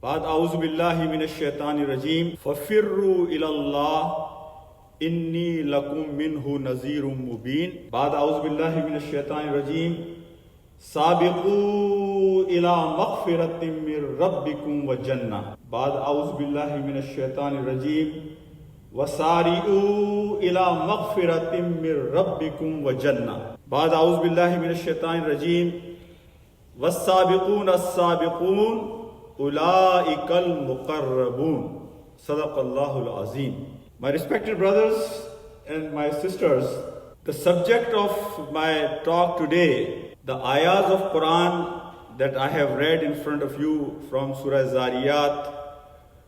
बाद आउज़ु बिल्लाहि मिनश शैतानिर रजीम फफिर्रू इलल्लाह इन्नी लकुम मिन्हु नज़ीरुम मुबीन। बाद आउज़ु बिल्लाहि मिनश शैतानिर रजीम साबिकू इला मग़फ़िरतिम मिर रब्बिकुम व जन्नह। बाद आउज़ु बिल्लाहि मिनश शैतानिर रजीम वसारिऊ इला मग़फ़िरतिम मिर रब्बिकुम व जन्नह। बाद आउज़ु बिल्लाहि मिनश शैतानिर रजीम वस्साबिकून अस्साबिकून उलाइकल मुक़र्रबून। सदक़ल्लाहुल अज़ीम। My respected brothers and my sisters, the subject of my talk today, the ayahs of Quran that I have read in front of you from Surah Zariyat,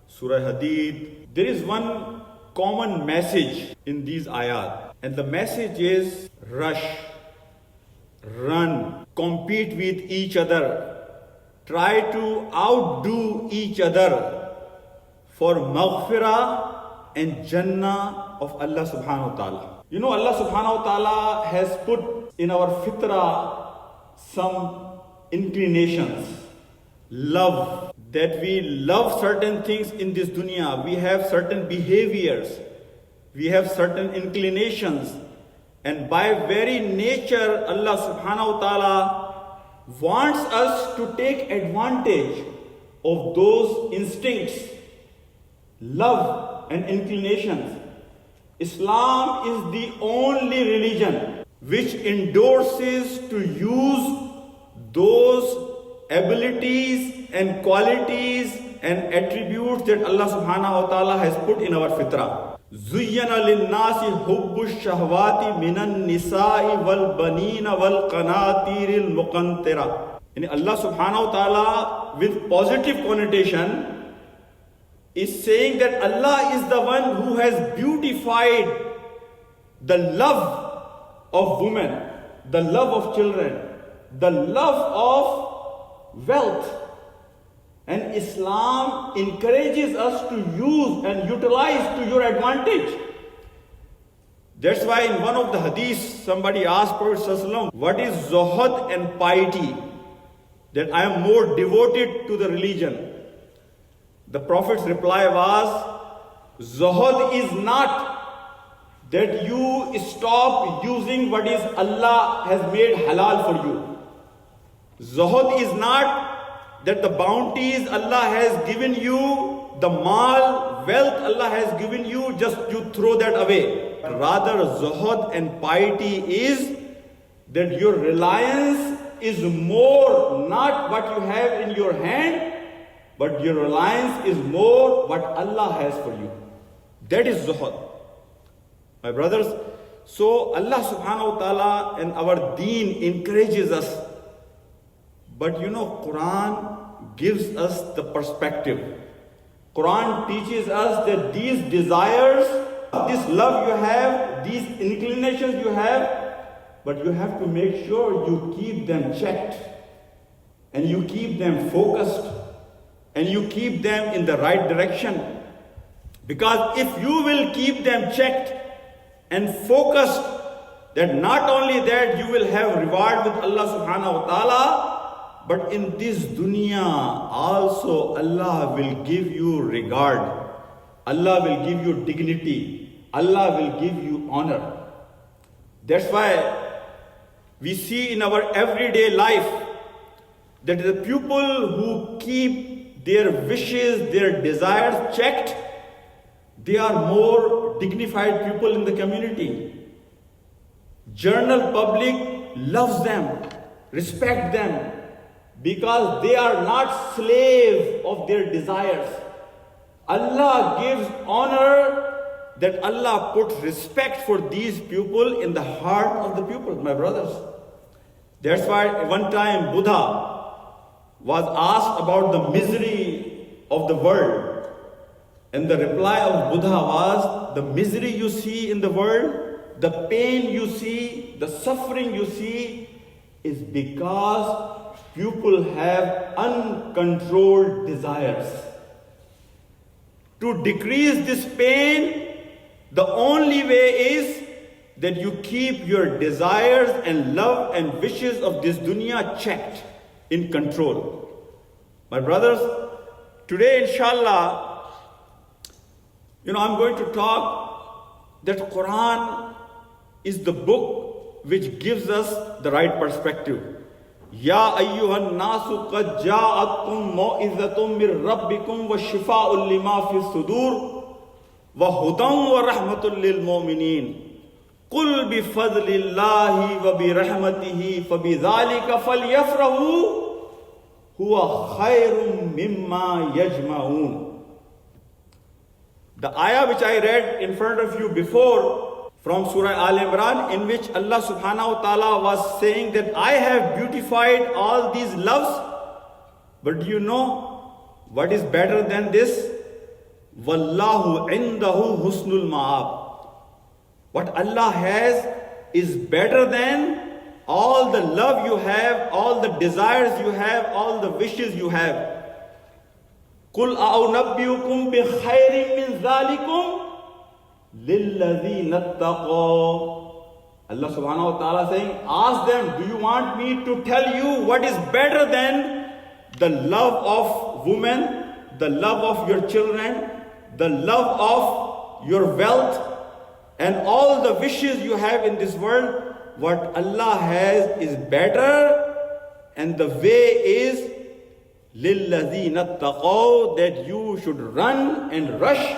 Surah Hadid, there is one common message in these ayat, and the message is rush, run, compete with each other, try to outdo each other for maghfirah and Jannah of Allah subhanahu wa ta'ala. You know, Allah subhanahu wa ta'ala has put in our fitrah some inclinations, love, that we love certain things in this dunya. We have certain behaviors, we have certain inclinations, and by very nature Allah subhanahu wa ta'ala wants us to take advantage of those instincts, love and inclinations. Islam is the only religion which endorses to use those abilities and qualities and attributes that Allah subhanahu wa ta'ala has put in our fitrah. Zuyyana linnasi hubbu shahwati minan nisa'i wal banina wal qanatiril muqantira. And Allah subhanahu wa ta'ala, with positive connotation, is saying that Allah is the one who has beautified the love of women, the love of children, the love of wealth. And Islam encourages us to use and utilize to your advantage. That's why in one of the hadiths, somebody asked Prophet ﷺ, what is zuhud and piety? That I am more devoted to the religion. The Prophet's reply was, zuhud is not that you stop using what is Allah has made halal for you. Zuhud is not that the bounties Allah has given you, the mal, wealth Allah has given you, just you throw that away. Rather, zuhud and piety is that your reliance is more not what you have in your hand, but your reliance is more what Allah has for you. That is zuhud. My brothers, so Allah subhanahu wa ta'ala and our deen encourages us. But you know, Quran gives us the perspective. Quran teaches us that these desires, this love you have, these inclinations you have, but you have to make sure you keep them checked, and you keep them focused, and you keep them in the right direction. Because if you will keep them checked and focused, that not only that you will have reward with Allah subhanahu wa ta'ala, but in this dunya also Allah will give you regard. Allah will give you dignity. Allah will give you honor. That's why we see in our everyday life that the people who keep their wishes, their desires checked, they are more dignified people in the community. General public loves them, respect them, because they are not slaves of their desires. Allah gives honor, that Allah puts respect for these people in the heart of the people, my brothers. That's why one time Buddha was asked about the misery of the world. And the reply of Buddha was, the misery you see in the world, the pain you see, the suffering you see, is because people have uncontrolled desires. To decrease this pain, the only way is that you keep your desires and love and wishes of this dunya checked, in control. My brothers, today inshallah, I'm going to talk that Quran is the book which gives us the right perspective. Ya ayyuhan nasu qad ja'atkum mau'izatum mir rabbikum wa shifa'un lima fi sudur wa hudan wa rahmatul lil mu'minin. Qul bi fadlillahi wa bi rahmatihi fa bi dhalika falyafrahu huwa khairum mimma yajma'un. The ayah which I read in front of you before from Surah Al-Imran, in which Allah subhanahu wa ta'ala was saying that I have beautified all these loves, but do you know what is better than this? Wallahu indahu husnul ma'ab. What Allah has is better than all the love you have, all the desires you have, all the wishes you have. Qul a'unabbiukum bi khairin min dhalikum lilladhina ttaqaw. Allah subhanahu wa ta'ala saying, ask them, do you want me to tell you what is better than the love of women, the love of your children, the love of your wealth, and all the wishes you have in this world? What Allah has is better, and the way is lilladhina ttaqaw, that you should run and rush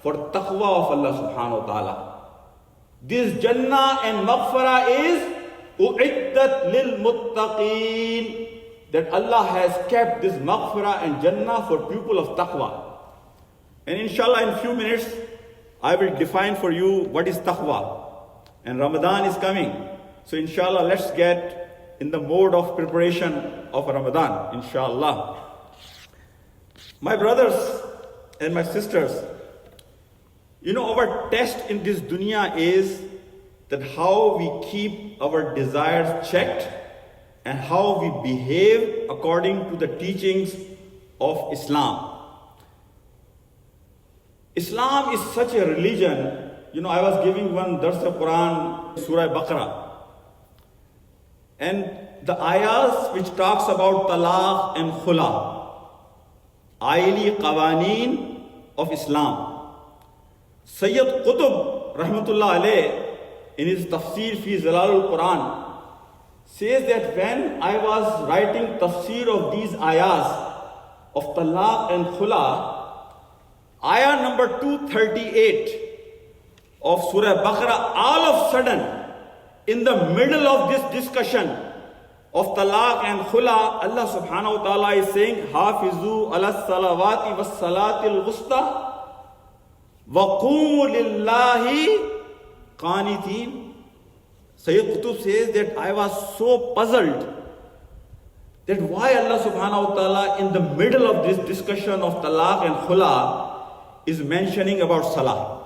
for taqwa of Allah subhanahu wa ta'ala. This Jannah and Maghfirah is u'iddat lil muttaqeen, that Allah has kept this Maghfirah and Jannah for people of taqwa. And inshallah in few minutes I will define for you what is taqwa. And Ramadan is coming. So inshallah let's get in the mode of preparation of Ramadan, inshallah. My brothers and my sisters, our test in this dunya is that how we keep our desires checked and how we behave according to the teachings of Islam. Islam is such a religion. I was giving one Dars of Quran, Surah Baqarah. And the ayahs which talks about talaq and khula, aili qawaneen of Islam. Sayyid Qutb rahmatullah alayh in his tafsir fi Zilalul Quran says that when I was writing tafsir of these ayahs of talaq and khula, ayah number 238 of Surah Baqarah, all of a sudden, in the middle of this discussion of talaq and khula, Allah subhanahu wa ta'ala is saying, Hafizu ala salawati was salatil wusta wa qumu lillahi qanitin. Sayyid Qutb says that I was so puzzled that why Allah subhanahu wa ta'ala in the middle of this discussion of talaq and khula is mentioning about salah.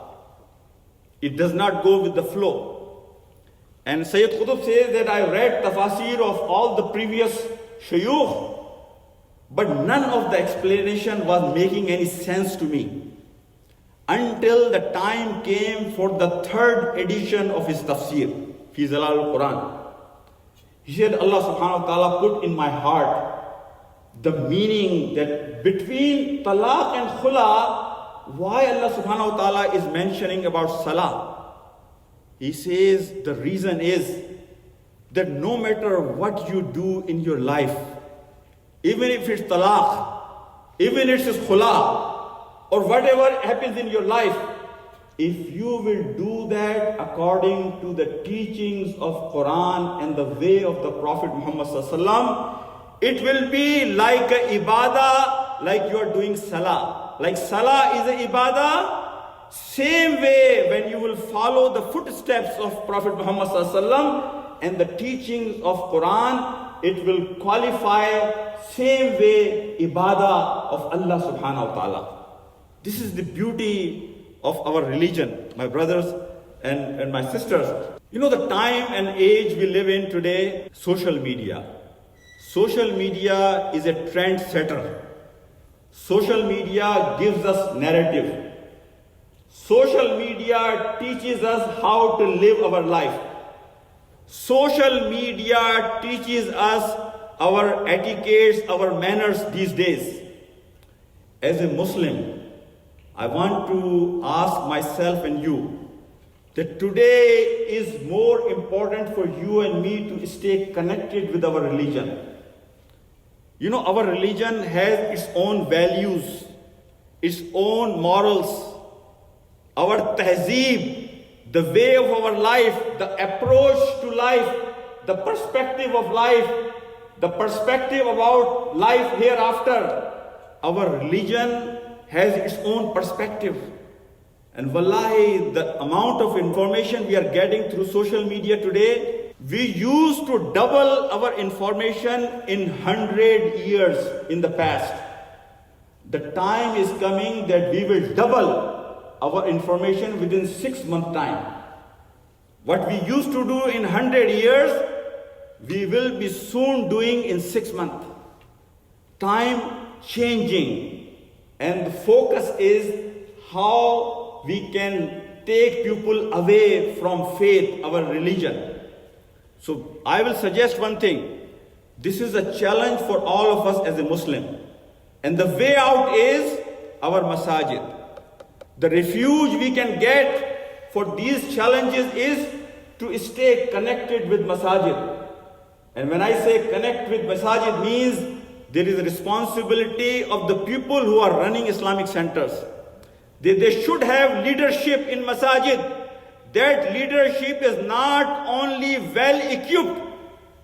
It does not go with the flow. And Sayyid Qutb says that I read tafasir of all the previous shayukh, but none of the explanation was making any sense to me until the time came for the third edition of his tafsir, fi Zilalul Quran. He said, Allah subhanahu wa ta'ala put in my heart the meaning that between talaq and khula, why Allah subhanahu wa ta'ala is mentioning about salah. He says the reason is that no matter what you do in your life, even if it's talaq, even if it's khula, or whatever happens in your life, if you will do that according to the teachings of Quran and the way of the Prophet Muhammad sallallahu alaihi wasallam, it will be like a ibadah, like you are doing salah. Like salah is a ibadah, same way when you will follow the footsteps of Prophet Muhammad sallallahu alaihi wasallam and the teachings of Quran, it will qualify same way ibadah of Allah subhanahu wa ta'ala. This is the beauty of our religion, my brothers and my sisters. The time and age we live in today, social media. Social media is a trend setter. Social media gives us narrative. Social media teaches us how to live our life. Social media teaches us our etiquettes, our manners these days. As a Muslim, I want to ask myself and you that today is more important for you and me to stay connected with our religion. You know, our religion has its own values, its own morals, our tahzeeb, the way of our life, the approach to life, the perspective of life, the perspective about life hereafter. Our religion has its own perspective. And wallahi, the amount of information we are getting through social media today, we used to double our information in 100 years in the past. The time is coming that we will double our information within 6 months' time. What we used to do in 100 years, we will be soon doing in 6 months. Time changing, and the focus is how we can take people away from faith, our religion. So I will suggest one thing. This is a challenge for all of us as a Muslim. And the way out is our masajid. The refuge we can get for these challenges is to stay connected with masajid. And when I say connect with masajid means there is a responsibility of the people who are running Islamic centers. They should have leadership in masajid. That leadership is not only well equipped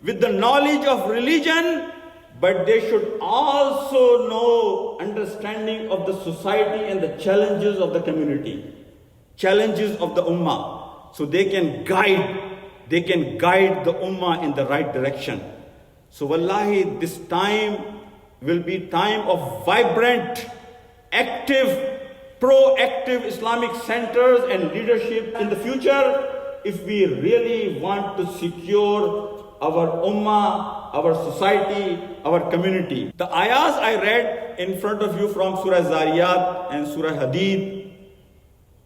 with the knowledge of religion, but they should also know understanding of the society and the challenges of the community, challenges of the ummah, so they can guide the ummah in the right direction. So wallahi, this time will be time of vibrant, active, proactive Islamic centers and leadership in the future if we really want to secure our ummah, our society, our community. The ayahs I read in front of you from Surah Zariyat and Surah Hadid,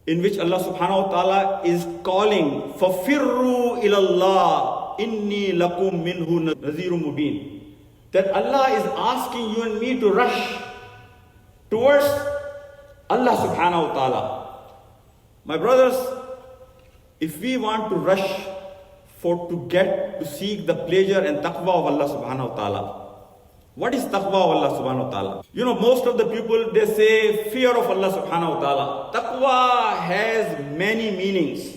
in which Allah subhanahu wa ta'ala is calling, فَفِرُّوا إِلَى اللَّهِ إِنِّي لَكُمْ مِنْهُ نَذِيرٌ مُبِينٌ. That Allah is asking you and me to rush towards Allah subhanahu wa ta'ala. My brothers, if we want to rush to seek the pleasure and taqwa of Allah subhanahu wa ta'ala, what is taqwa of Allah subhanahu wa ta'ala? You know, most of the people, they say fear of Allah subhanahu wa ta'ala. Taqwa has many meanings.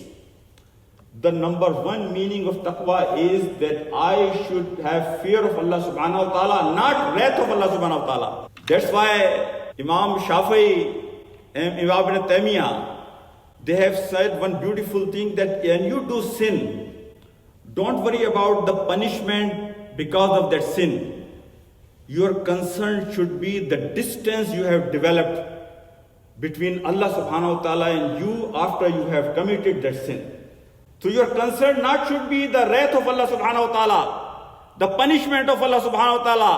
The number one meaning of taqwa is that I should have fear of Allah subhanahu wa ta'ala, not wrath of Allah subhanahu wa ta'ala. That's why Imam Shafi'i and Imam Ibn Taymiyyah, they have said one beautiful thing, that when you do sin, don't worry about the punishment because of that sin. Your concern should be the distance you have developed between Allah subhanahu wa ta'ala and you after you have committed that sin. So your concern not should be the wrath of Allah subhanahu wa ta'ala, the punishment of Allah subhanahu wa ta'ala,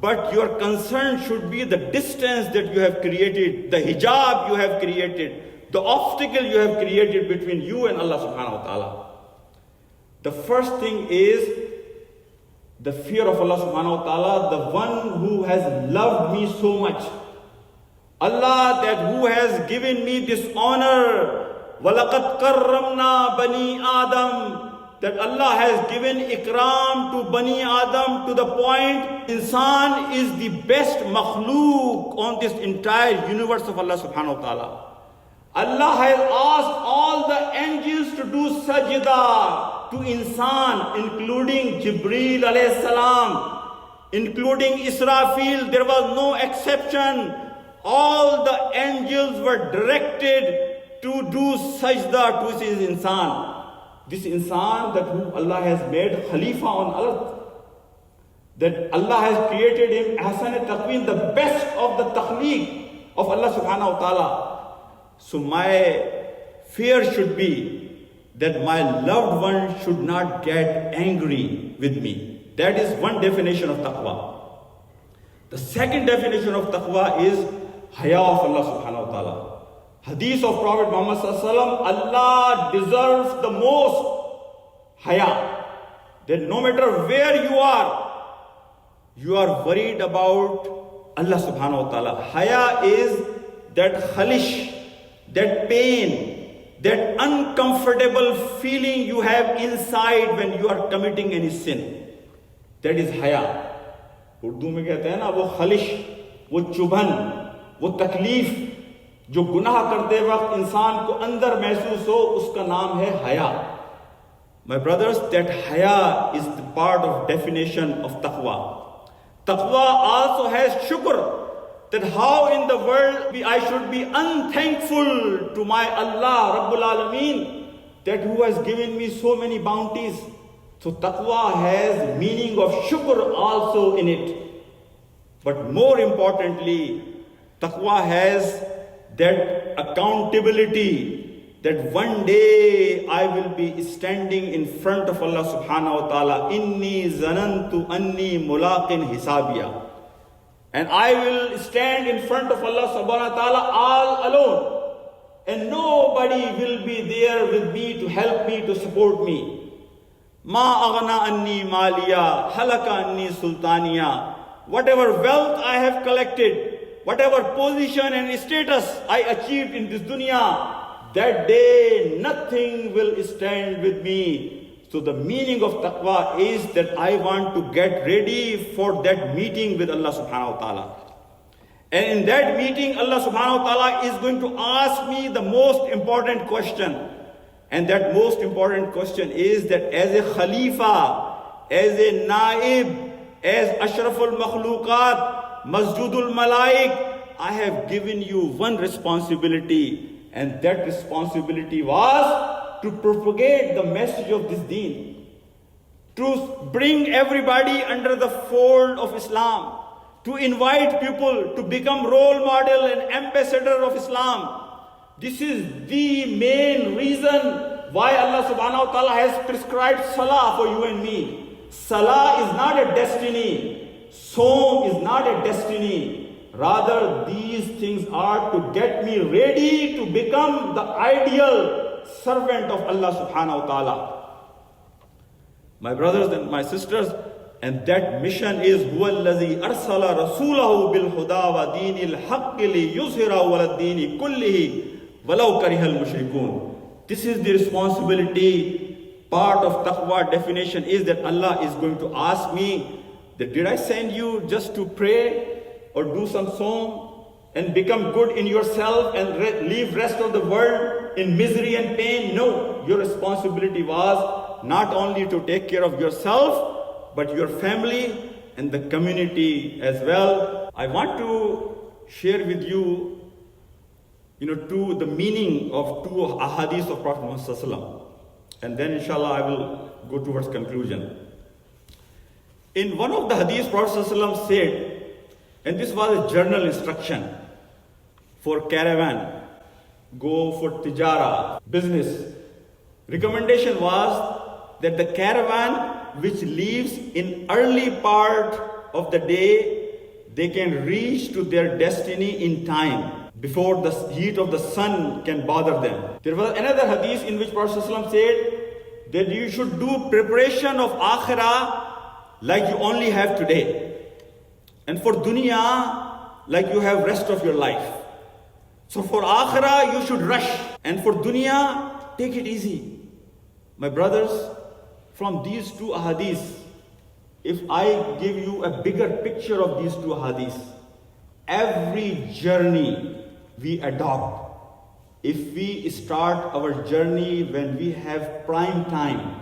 but your concern should be the distance that you have created, the hijab you have created, the obstacle you have created between you and Allah subhanahu wa ta'ala. The first thing is the fear of Allah subhanahu wa ta'ala, the one who has loved me so much. Allah, that who has given me this honor, وَلَقَدْ كَرَّمْنَا بَنِي آدَمَ, that Allah has given ikram to Bani Adam to the point insan is the best makhluk on this entire universe of Allah subhanahu wa ta'ala. Allah has asked all the angels to do sajda to insan, including Jibreel alayhi salam, including Israfil. There was no exception. All the angels were directed to do sajda to this insan. This insan that whom Allah has made Khalifa on earth, that Allah has created him Ahsan Taqween, the best of the takhleeq of Allah subhanahu wa ta'ala. So my fear should be that my loved one should not get angry with me. That is one definition of taqwa. The second definition of taqwa is haya of Allah subhanahu wa ta'ala. Hadith of Prophet Muhammad Sallallahu Alaihi Wasallam, Allah deserves the most haya. That no matter where you are worried about Allah subhanahu wa ta'ala. Haya is that khalish, that pain, that uncomfortable feeling you have inside when you are committing any sin. That is haya. Urdu में कहते हैं ना, वो खलिश, वो चुभन, वो तकलीफ जो गुनाह करते वक्त इंसान को अंदर महसूस हो, उसका नाम है हया. My brothers, that haya is the part of definition of taqwa. Taqwa also has shukr, that how in the world I should be unthankful to my Allah Rabbul Alameen, that who has given me so many bounties. So taqwa has meaning of shukr also in it. But more importantly, taqwa has that accountability, that one day I will be standing in front of Allah subhanahu wa ta'ala. Inni zanantu anni mulaqin hisabiya. And I will stand in front of Allah subhanahu wa ta'ala all alone. And nobody will be there with me to help me, to support me. Ma aghna anni maliya, halaka anni sultaniya. Whatever wealth I have collected, whatever position and status I achieved in this dunya, that day nothing will stand with me. So the meaning of taqwa is that I want to get ready for that meeting with Allah subhanahu wa ta'ala. And in that meeting, Allah subhanahu wa ta'ala is going to ask me the most important question. And that most important question is that as a Khalifa, as a Naib, as Ashraful Makhluqat, Masjidul Malaik, I have given you one responsibility. And that responsibility was to propagate the message of this deen, to bring everybody under the fold of Islam, to invite people to become role model and ambassador of Islam. This is the main reason why Allah subhanahu wa ta'ala has prescribed salah for you and me. Salah is not a destiny. Sawm is not a destiny. Rather, these things are to get me ready to become the ideal servant of Allah subhanahu wa ta'ala. My brothers and my sisters, and that mission is هُوَ الَّذِي أَرْسَلَ رَسُولَهُ بِالْهُدَى وَدِينِ الْحَقِّ لِيُظْهِرَهُ عَلَى الدِّينِ كُلِّهِ وَلَوْ كَرِهَ الْمُشْرِكُونَ. This is the responsibility. Part of taqwa definition is that Allah is going to ask me that did I send you just to pray or do some song and become good in yourself and leave rest of the world in misery and pain? No, your responsibility was not only to take care of yourself, but your family and the community as well. I want to share with you, the meaning of two ahadith of Prophet Muhammad Sallallahu Alaihi Wasallam. And then inshallah I will go towards conclusion. In one of the hadiths, Prophet Sallallahu Alaihi Wasallam said, and this was a general instruction for caravan, go for tijara, business. Recommendation was that the caravan which leaves in early part of the day, they can reach to their destiny in time, before the heat of the sun can bother them. There was another hadith in which Prophet ﷺ said that you should do preparation of akhirah like you only have today. And for dunya, like you have rest of your life. So for akhirah, you should rush. And for dunya, take it easy. My brothers, from these two ahadiths, if I give you a bigger picture of these two ahadiths, every journey we adopt, if we start our journey when we have prime time,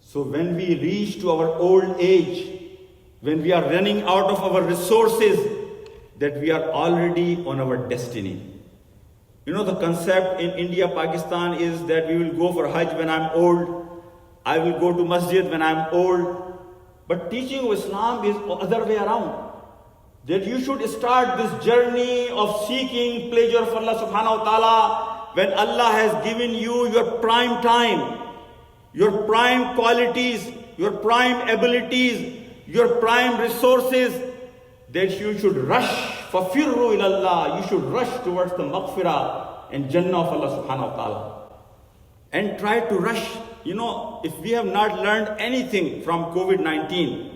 so when we reach to our old age, when we are running out of our resources, that we are already on our destiny. The concept in India, Pakistan is that we will go for Hajj when I'm old. I will go to Masjid when I'm old. But teaching of Islam is the other way around. That you should start this journey of seeking pleasure of Allah subhanahu wa ta'ala when Allah has given you your prime time, your prime qualities, your prime abilities, your prime resources, that you should rush فَفِرُّوا إِلَى اللَّهِ. You should rush towards the maghfirah and Jannah of Allah subhanahu wa ta'ala. And try to rush. If we have not learned anything from COVID-19,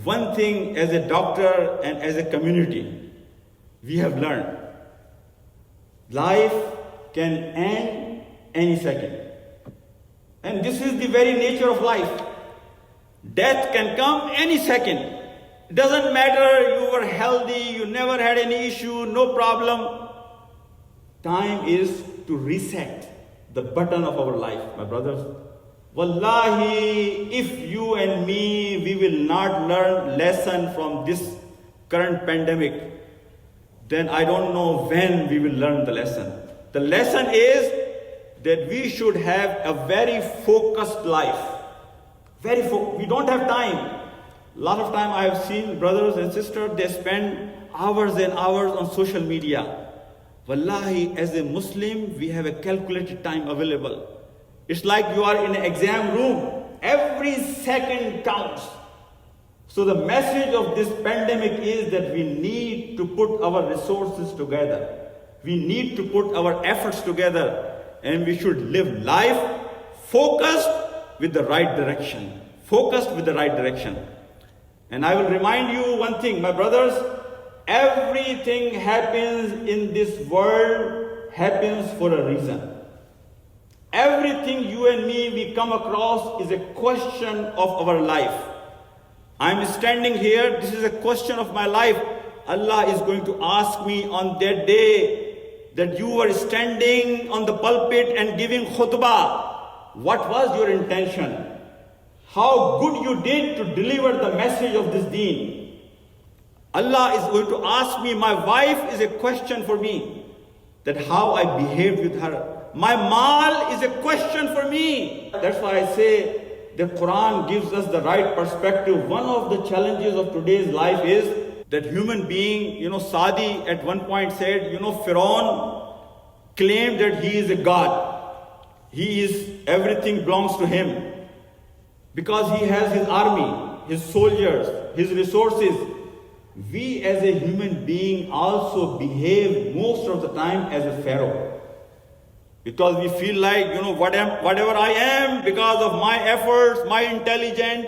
one thing as a doctor and as a community, we have learned. Life can end any second. And this is the very nature of life. Death can come any second. It doesn't matter you were healthy, you never had any issue, no problem. Time is to reset the button of our life, my brothers. Wallahi, if you and me, we will not learn lesson from this current pandemic, then I don't know when we will learn the lesson. The lesson is that we should have a very focused life. We don't have time. A lot of time I have seen brothers and sisters, they spend hours and hours on social media. Wallahi, as a Muslim, we have a calculated time available. It's like you are in an exam room. Every second counts. So the message of this pandemic is that we need to put our resources together. We need to put our efforts together. And we should live life focused with the right direction. Focused with the right direction. And I will remind you one thing, my brothers. Everything happens in this world happens for a reason. Everything you and me we come across is a question of our life. I'm standing here, this is a question of my life. Allah is going to ask me on that day that you were standing on the pulpit and giving khutbah. What was your intention? How good you did to deliver the message of this deen. Allah is going to ask me, my wife is a question for me, that how I behaved with her. My mal is a question for me. That's why I say the Quran gives us the right perspective. One of the challenges of today's life is that human being, Sadi at one point said, Pharaoh claimed that he is a god. Everything belongs to him. Because he has his army, his soldiers, his resources. We as a human being also behave most of the time as a pharaoh. Because we feel like, whatever I am, because of my efforts, my intelligence,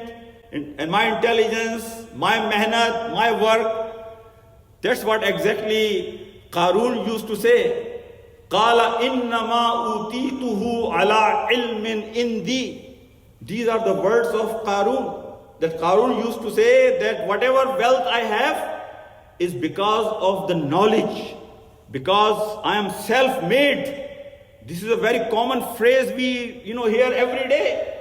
my mehnat, my work. That's what exactly Qarun used to say. Qala innama utituhu ala ilmin indi. These are the words of Qarun. That Qarun used to say that whatever wealth I have is because of the knowledge, because I am self-made. This is a very common phrase we hear every day.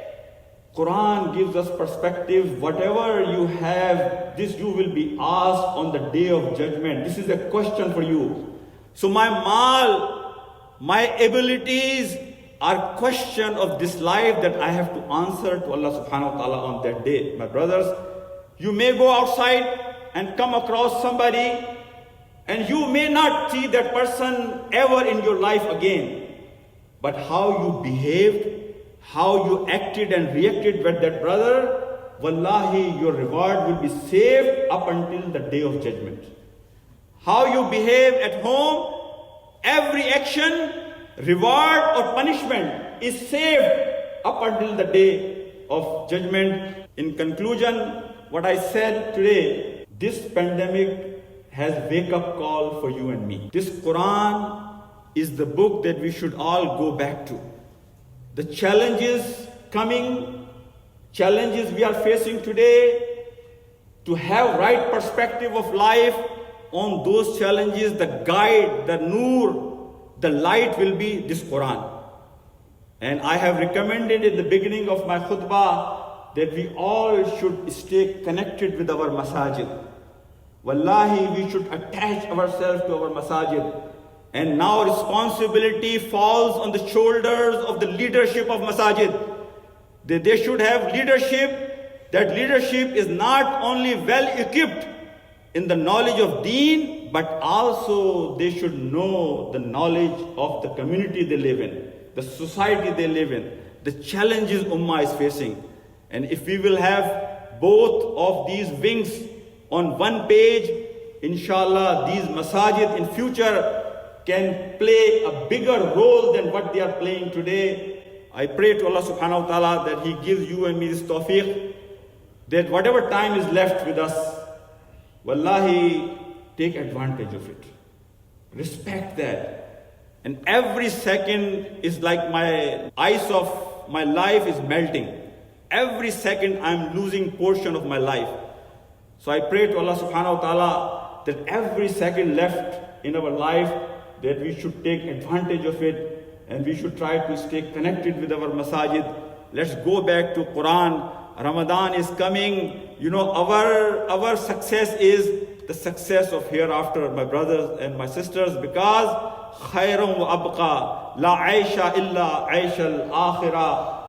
Quran gives us perspective. Whatever you have, this you will be asked on the day of judgment. This is a question for you. So my mal, my abilities are question of this life that I have to answer to Allah subhanahu wa ta'ala on that day. My brothers, you may go outside and come across somebody and you may not see that person ever in your life again. But how you behaved, how you acted and reacted with that brother, wallahi, your reward will be saved up until the day of judgment. How you behave at home, every action, reward or punishment is saved up until the day of judgment. In conclusion, what I said today, this pandemic has wake-up call for you and me. This Quran is the book that we should all go back to. The challenges coming, challenges we are facing today, to have right perspective of life on those challenges, the guide, the nur, the light will be this Quran. And I have recommended in the beginning of my khutbah that we all should stay connected with our masajid. Wallahi, we should attach ourselves to our masajid. And now responsibility falls on the shoulders of the leadership of masajid. They should have leadership. That leadership is not only well equipped in the knowledge of deen, but also they should know the knowledge of the community they live in, the society they live in, the challenges Ummah is facing. And if we will have both of these wings on one page, inshallah, these masajid in future can play a bigger role than what they are playing today. I pray to Allah subhanahu wa ta'ala that He gives you and me this tawfiq, that whatever time is left with us, wallahi, take advantage of it. Respect that. And every second is like my ice of my life is melting. Every second I'm losing portion of my life. So I pray to Allah subhanahu wa ta'ala that every second left in our life, that we should take advantage of it and we should try to stay connected with our masajid. Let's go back to Quran. Ramadan is coming. You know, our success is the success of hereafter, my brothers and my sisters, because خَيْرٌ وَأَبْقَى لَا عَيْشَ إِلَّا عَيْشَ الْآخِرَةِ.